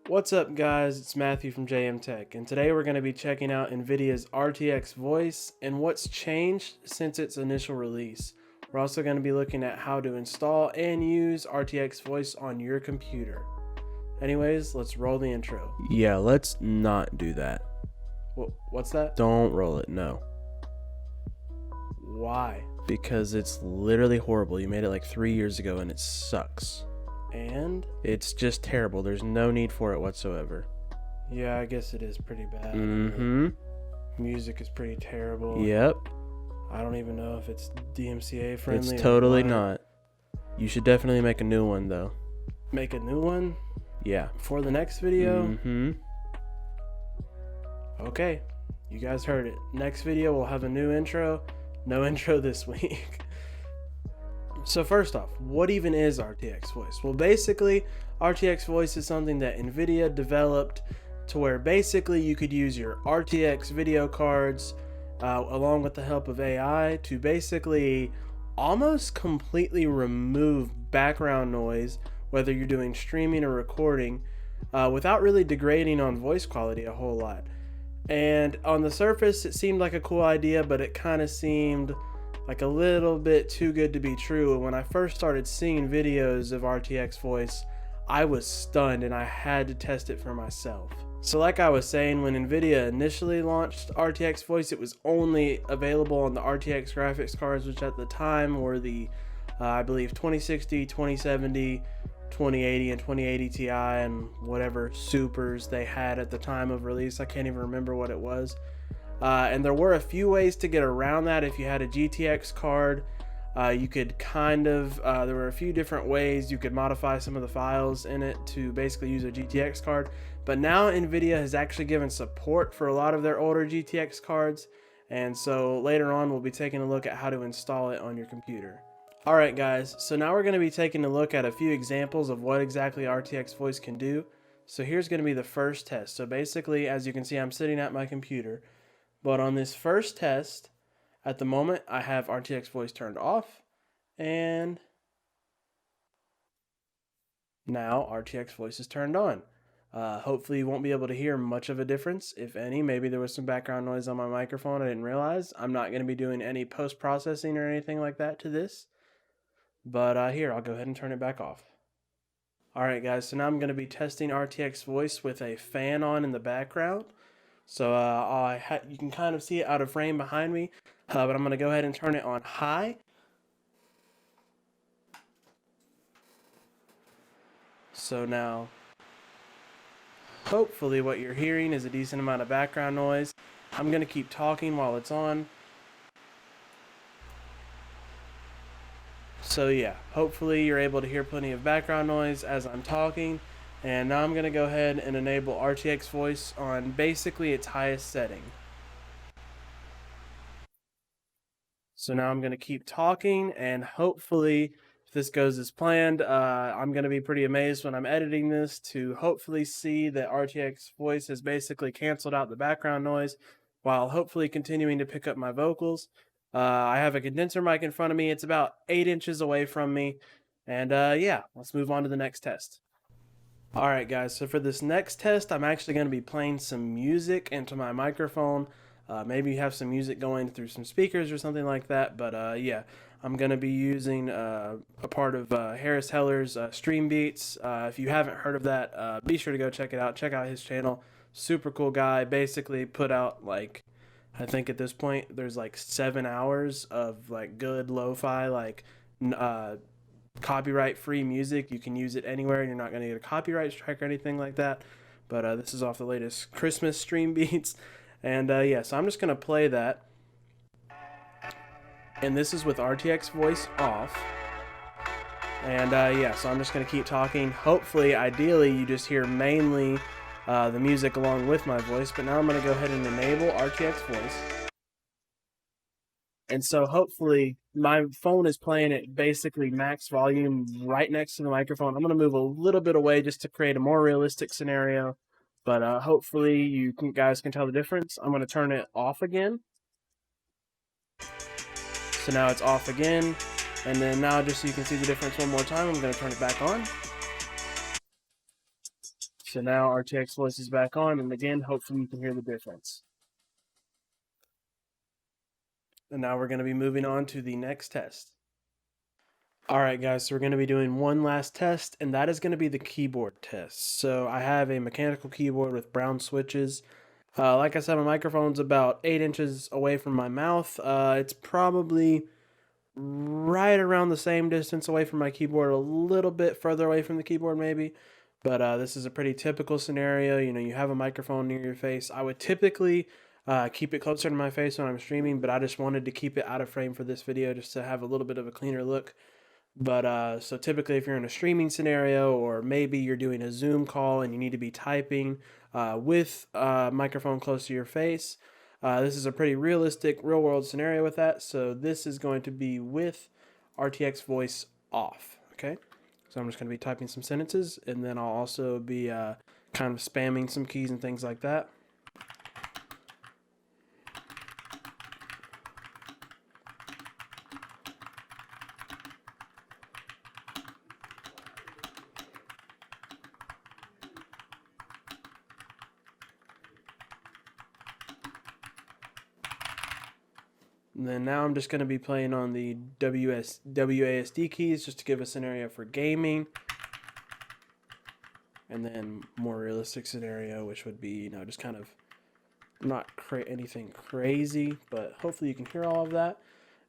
What's up guys, it's Matthew from JM Tech, and today we're going to be checking out Nvidia's RTX voice and what's changed since its initial release. We're also going to be looking at how to install and use RTX voice on your computer. Anyways, let's roll the intro. Yeah, let's not do that. What's that? Don't roll it, no. Why? Because it's literally horrible. You made it like 3 years ago and it sucks. And? It's just terrible. There's no need for it whatsoever. Yeah, I guess it is pretty bad. Music is pretty terrible. Yep. I don't even know if it's DMCA friendly. It's totally not. You should definitely make a new one though. Make a new one? Yeah. For the next video? Okay, you guys heard it. Next video we'll have a new intro. No intro this week. So first off, what even is RTX voice? Well, basically, RTX voice is something that Nvidia developed to where basically you could use your RTX video cards along with the help of AI to basically almost completely remove background noise, whether you're doing streaming or recording, without really degrading on voice quality a whole lot. And on the surface, it seemed like a cool idea, but it kind of seemed like a little bit too good to be true. And when I first started seeing videos of RTX voice, I was stunned and I had to test it for myself. So like I was saying, when Nvidia initially launched RTX voice, it was only available on the RTX graphics cards, which at the time were the I believe 2060, 2070, 2080 and 2080 Ti and whatever supers they had at the time of release. I can't even remember what it was. And there were a few ways to get around that. If you had a GTX card, you could there were a few different ways you could modify some of the files in it to basically use a GTX card. But now Nvidia has actually given support for a lot of their older GTX cards. And so later on, we'll be taking a look at how to install it on your computer. Alright guys, so now we're going to be taking a look at a few examples of what exactly RTX voice can do. So here's going to be the first test. So basically, as you can see, I'm sitting at my computer. But on this first test, at the moment, I have RTX voice turned off, and now RTX voice is turned on. Hopefully you won't be able to hear much of a difference, if any. Maybe there was some background noise on my microphone I didn't realize. I'm not going to be doing any post-processing or anything like that to this. But here, I'll go ahead and turn it back off. Alright guys, so now I'm going to be testing RTX voice with a fan on in the background. So you can kind of see it out of frame behind me, but I'm going to go ahead and turn it on high. So now, hopefully what you're hearing is a decent amount of background noise. I'm going to keep talking while it's on. So yeah, hopefully you're able to hear plenty of background noise as I'm talking. And now I'm going to go ahead and enable RTX voice on basically its highest setting. So now I'm going to keep talking, and hopefully if this goes as planned, I'm going to be pretty amazed when I'm editing this to hopefully see that RTX voice has basically canceled out the background noise while hopefully continuing to pick up my vocals. I have a condenser mic in front of me. It's about 8 inches away from me. And yeah, let's move on to the next test. Alright guys, so for this next test, I'm actually going to be playing some music into my microphone. Maybe you have some music going through some speakers or something like that, but yeah, I'm going to be using a part of Harris Heller's Stream Beats. If you haven't heard of that, be sure to go check it out. Check out his channel. Super cool guy. Basically put out, like, I think at this point there's like 7 hours of like good lo-fi, like copyright free music. You can use it anywhere and you're not going to get a copyright strike or anything like that. But this is off the latest Christmas Stream Beats. And yeah, so I'm just going to play that. And this is with RTX voice off. And yeah, so I'm just going to keep talking. Hopefully, ideally, you just hear mainly the music along with my voice. But now I'm going to go ahead and enable RTX voice. And so hopefully my phone is playing at basically max volume right next to the microphone. I'm going to move a little bit away just to create a more realistic scenario. But hopefully you guys can tell the difference. I'm going to turn it off again. So now it's off again. And then now just so you can see the difference one more time, I'm going to turn it back on. So now RTX voice is back on, and again, hopefully you can hear the difference. And now we're going to be moving on to the next test. All right, guys, so we're going to be doing one last test, and that is going to be the keyboard test. So I have a mechanical keyboard with brown switches. Like I said, my microphone's about 8 inches away from my mouth. It's probably right around the same distance away from my keyboard, a little bit further away from the keyboard maybe. But this is a pretty typical scenario. You know, you have a microphone near your face. I would typically keep it closer to my face when I'm streaming, but I just wanted to keep it out of frame for this video just to have a little bit of a cleaner look. But so typically if you're in a streaming scenario, or maybe you're doing a Zoom call and you need to be typing with a microphone close to your face, this is a pretty realistic real world scenario with that. So this is going to be with RTX voice off. Okay. So I'm just going to be typing some sentences, and then I'll also be kind of spamming some keys and things like that. And then now I'm just going to be playing on the WASD keys just to give a scenario for gaming. And then more realistic scenario, which would be, you know, just kind of not anything crazy, but hopefully you can hear all of that.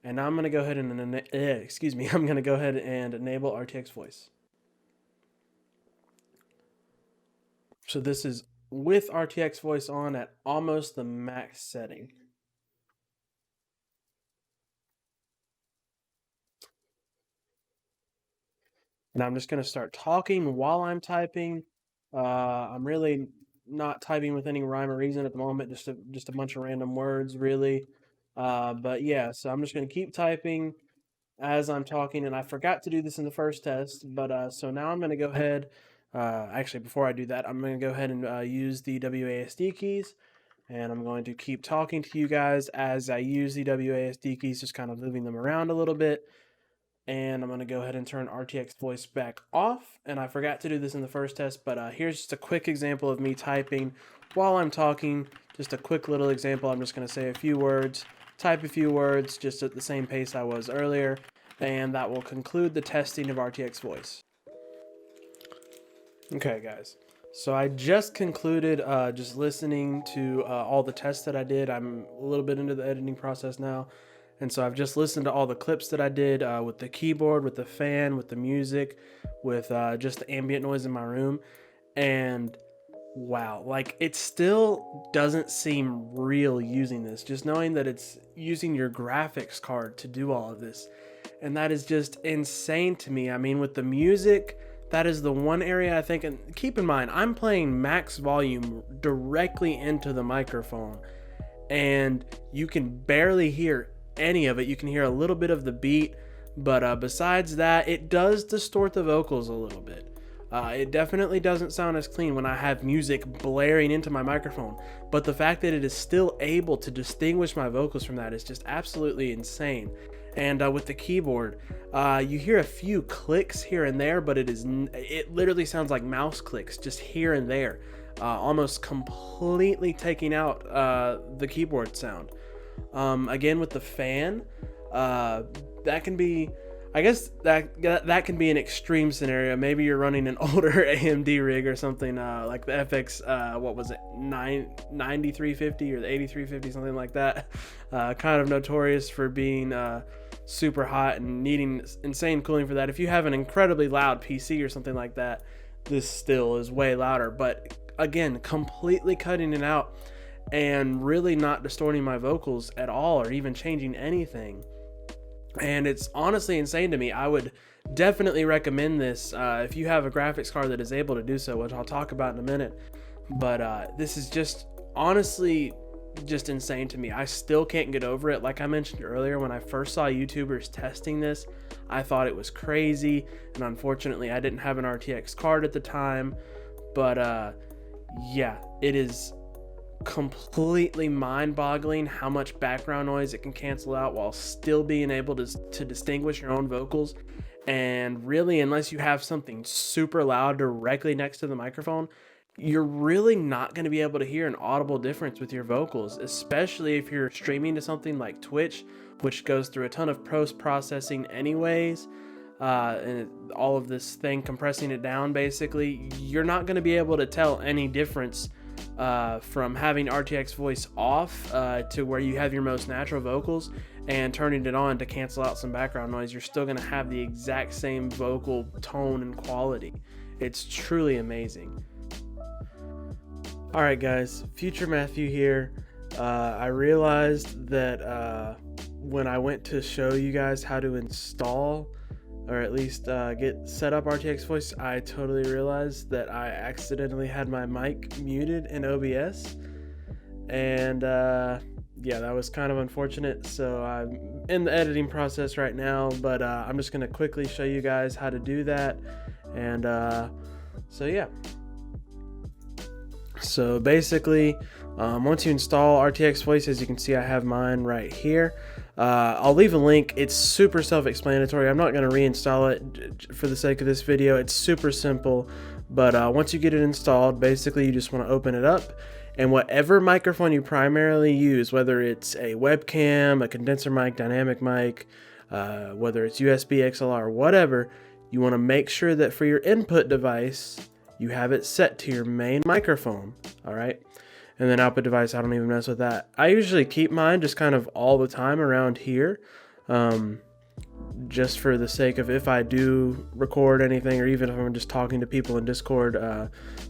And now I'm going to go ahead and I'm going to go ahead and enable RTX voice. So this is with RTX voice on at almost the max setting. And I'm just going to start talking while I'm typing. I'm really not typing with any rhyme or reason at the moment, just a bunch of random words, really. But yeah, so I'm just going to keep typing as I'm talking, and I forgot to do this in the first test, but so now I'm going to go ahead. Actually, before I do that, I'm going to go ahead and use the WASD keys, and I'm going to keep talking to you guys as I use the WASD keys, just kind of moving them around a little bit. And I'm going to go ahead and turn RTX voice back off. And I forgot to do this in the first test, but here's just a quick example of me typing while I'm talking. Just a quick little example. I'm just going to say a few words, type a few words, just at the same pace I was earlier. And that will conclude the testing of RTX voice. Okay, guys. So I just concluded just listening to all the tests that I did. I'm a little bit into the editing process now. And so I've just listened to all the clips that I did with the keyboard, with the fan, with the music, with just the ambient noise in my room. And wow, like it still doesn't seem real using this, just knowing that it's using your graphics card to do all of this. And that is just insane to me. I mean, with the music, that is the one area I think, and keep in mind, I'm playing max volume directly into the microphone, and you can barely hear any of it. You can hear a little bit of the beat, but besides that, it does distort the vocals a little bit. It definitely doesn't sound as clean when I have music blaring into my microphone, but the fact that it is still able to distinguish my vocals from that is just absolutely insane. And with the keyboard, you hear a few clicks here and there, but it literally sounds like mouse clicks just here and there, almost completely taking out the keyboard sound. Again, with the fan, that can be, I guess that can be an extreme scenario. Maybe you're running an older AMD rig or something like the FX, what was it, 9350 or the 8350, something like that. Kind of notorious for being super hot and needing insane cooling for that. If you have an incredibly loud PC or something like that, this still is way louder. But again, completely cutting it out and really not distorting my vocals at all or even changing anything. And it's honestly insane to me. I would definitely recommend this if you have a graphics card that is able to do so, which I'll talk about in a minute. But this is just honestly just insane to me. I still can't get over it. Like I mentioned earlier, when I first saw YouTubers testing this, I thought it was crazy, and unfortunately I didn't have an RTX card at the time. But yeah, it is completely mind-boggling how much background noise it can cancel out while still being able to distinguish your own vocals. And really, unless you have something super loud directly next to the microphone, you're really not going to be able to hear an audible difference with your vocals, especially if you're streaming to something like Twitch, which goes through a ton of post-processing anyways, and all of this thing compressing it down. Basically, you're not going to be able to tell any difference from having RTX voice off to where you have your most natural vocals and turning it on to cancel out some background noise. You're still going to have the exact same vocal tone and quality. It's truly amazing. All right, guys, Future Matthew here. I realized that when I went to show you guys how to install, or at least get set up RTX voice, I totally realized that I accidentally had my mic muted in OBS, and yeah, that was kind of unfortunate. So I'm in the editing process right now, but I'm just gonna quickly show you guys how to do that. And so yeah, so basically, once you install RTX voice, as you can see, I have mine right here. I'll leave a link. It's super self-explanatory. I'm not going to reinstall it for the sake of this video. It's super simple, but once you get it installed, basically you just want to open it up, and whatever microphone you primarily use, whether it's a webcam, a condenser mic, dynamic mic, whether it's USB XLR, whatever, you want to make sure that for your input device, you have it set to your main microphone. All right. And then output device, I don't even mess with that. I usually keep mine just kind of all the time around here, just for the sake of if I do record anything, or even if I'm just talking to people in Discord,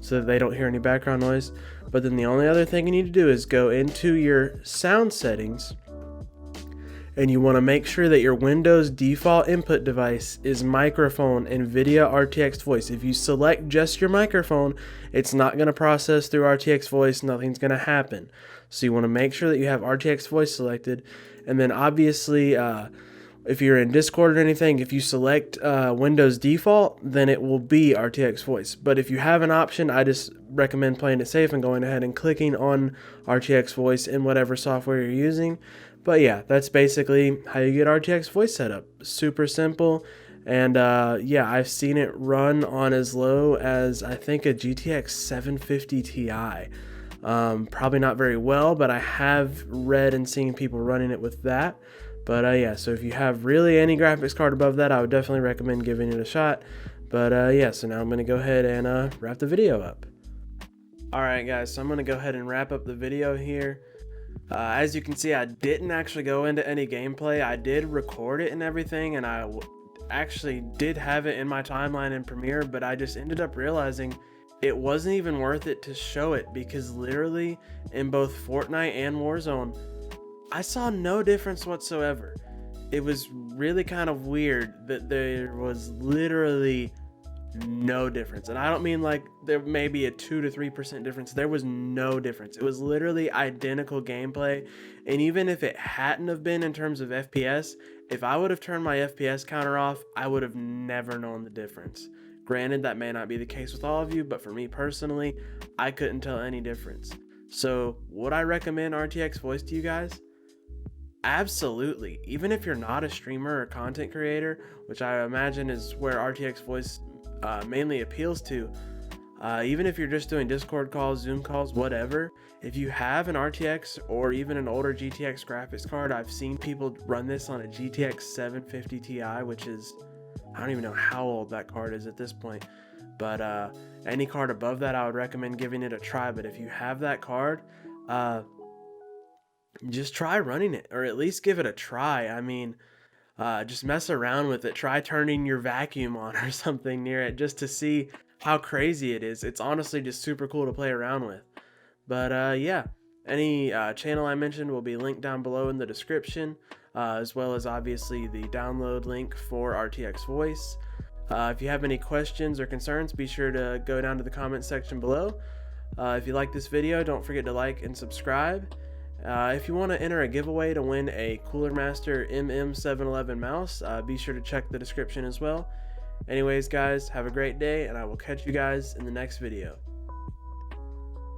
so that they don't hear any background noise. But then the only other thing you need to do is go into your sound settings, and you want to make sure that your Windows default input device is microphone Nvidia RTX voice. If you select just your microphone, it's not going to process through RTX voice. Nothing's going to happen. So you want to make sure that you have RTX voice selected. And then obviously, if you're in Discord or anything, if you select Windows default, then it will be RTX voice. But if you have an option, I just recommend playing it safe and going ahead and clicking on RTX voice in whatever software you're using. But yeah, that's basically how you get RTX voice set up. Super simple. And yeah, I've seen it run on as low as, I think, a GTX 750 Ti. Probably not very well, but I have read and seen people running it with that. But yeah, so if you have really any graphics card above that, I would definitely recommend giving it a shot. But yeah, so now I'm going to go ahead and wrap the video up. Alright guys, so I'm going to go ahead and wrap up the video here. As you can see, I didn't actually go into any gameplay. I did record it and everything, and I actually did have it in my timeline in Premiere, but I just ended up realizing it wasn't even worth it to show it, because literally in both Fortnite and Warzone, I saw no difference whatsoever. It was really kind of weird that there was literally no difference. And I don't mean like there may be a 2 to 3% difference. There was no difference. It was literally identical gameplay. And even if it hadn't have been in terms of FPS, if I would have turned my FPS counter off, I would have never known the difference. Granted, that may not be the case with all of you, but for me personally, I couldn't tell any difference. So would I recommend RTX voice to you guys? Absolutely. Even if you're not a streamer or content creator, which I imagine is where RTX voice mainly appeals to, even if you're just doing Discord calls, Zoom calls, whatever, if you have an RTX or even an older GTX graphics card, I've seen people run this on a GTX 750 Ti, which is, I don't even know how old that card is at this point, but any card above that, I would recommend giving it a try. But if you have that card, just try running it, or at least give it a try. I mean, just mess around with it. Try turning your vacuum on or something near it just to see how crazy it is. It's honestly just super cool to play around with. But yeah, any channel I mentioned will be linked down below in the description, as well as obviously the download link for RTX voice. If you have any questions or concerns, be sure to go down to the comment section below. If you like this video, don't forget to like and subscribe. If you want to enter a giveaway to win a Cooler Master MM711 mouse, be sure to check the description as well. Anyways, guys, have a great day, and I will catch you guys in the next video.